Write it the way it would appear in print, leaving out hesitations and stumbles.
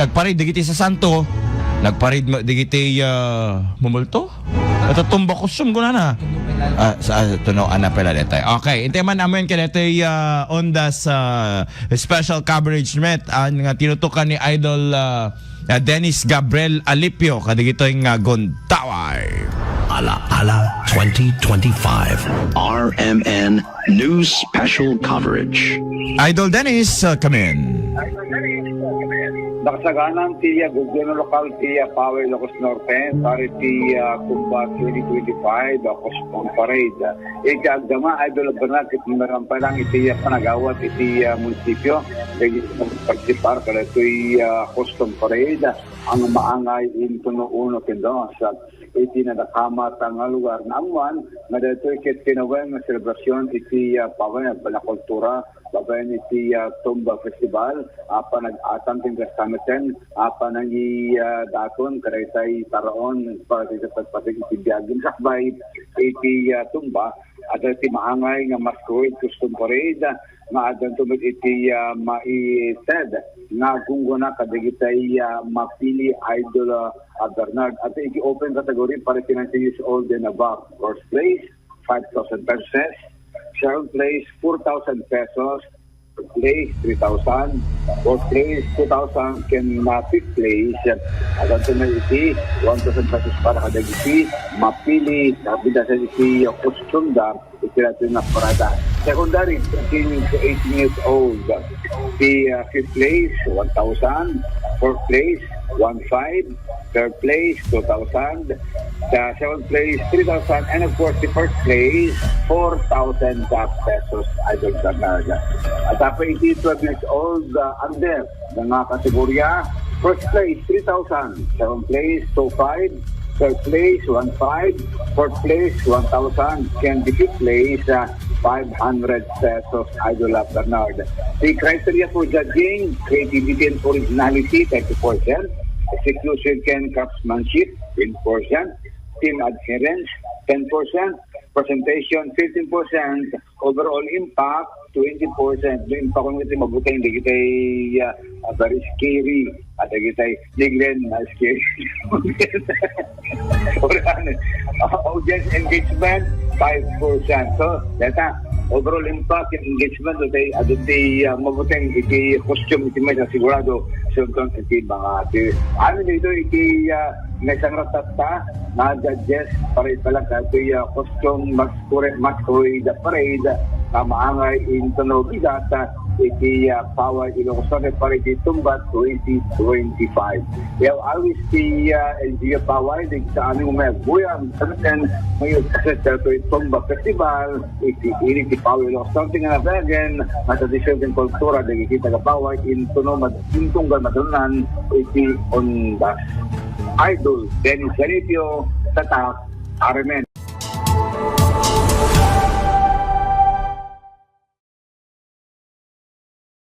nagparid digiti sa Santo, nagparid digiti mumulto. At tumba kusum ko na. Sa tunaw ana pala detay. Okay, intay man amen kanetay ondas special coverage met ang tinutukan ni Idol Dennis Gabriel Alipio kadigitoy nga Gontaway. Ala 2025 RMN News Special Coverage. Idol Dennis, come in. Nakasaganan ti gobyerno lokal ti Paway Ilocos Norte para ti Kumba 2025 Costume Parade. Iti agdama Idol Bernard kit meron pa lang iti panagawat iti munisipyo dahil participar kada iti Costume Parade ang maangay in tuno uno kendo sa iti nadakama tang lugar na amuan na dito kit kinawang selebrasyon iti Paway na kultura babayan iti Tumba Festival apa nag-atang tinggastamitin apa nangi daton karetay taraon para sa pagpasig iti biyagin sakbay iti Tumba at iti maangay nga masquerade costume parade nga adan tumit iti maited nga gunguna kadigitay mapili Idol Bernard at iti open category para 19 years old and above. First place 5,000 pesos, second place 4,000 pesos, third place 3,000, fourth place 2,000, can fifth place adan tumit iti 1,000 pesos para kadigiti mapili kabidasan iti kustumda iti natin na parada. Secondary 13 to 18 years old, the fifth place 1,000, fourth place 1,500, third place 2,000, the seventh place 3,000, and of course the first place 4,000 pesos Idol Bernard. Atapa iti 12 years old under ng mga kategorya, first place 3,000, seventh place 2,500, third place 1,500, fourth place 1,000, and the fifth place 500 pesos Idol Bernard. The criteria for judging: creativity and originality 30%, execution and craftsmanship 10%, team adherence 10%, presentation 15%, overall impact 20%. Doon pa kung ito mabuti, hindi kita very scary. At kita liglen na scary. Audience engagement 5%. So, data, overall impact and engagement today, iti mabuting iti costume iti may sigurado siyempre iti mga dito iti nesang ratata na judges para pala iti costume masquerade parade na maangay in tunog data iti Paway Ilocos Norte para iti Tumba 2025. Kaya always ti LGU Paway di sa aming umayagbuyan sabitin ngayon kasi sa Tumba Festival iti Paway Ilocos Norte nga nabagyan na tradisyon ng kultura di iti taga-Paway in tunog intunggal madunan iti ondas. Idol Dennis Alipio, Tatak, Armen.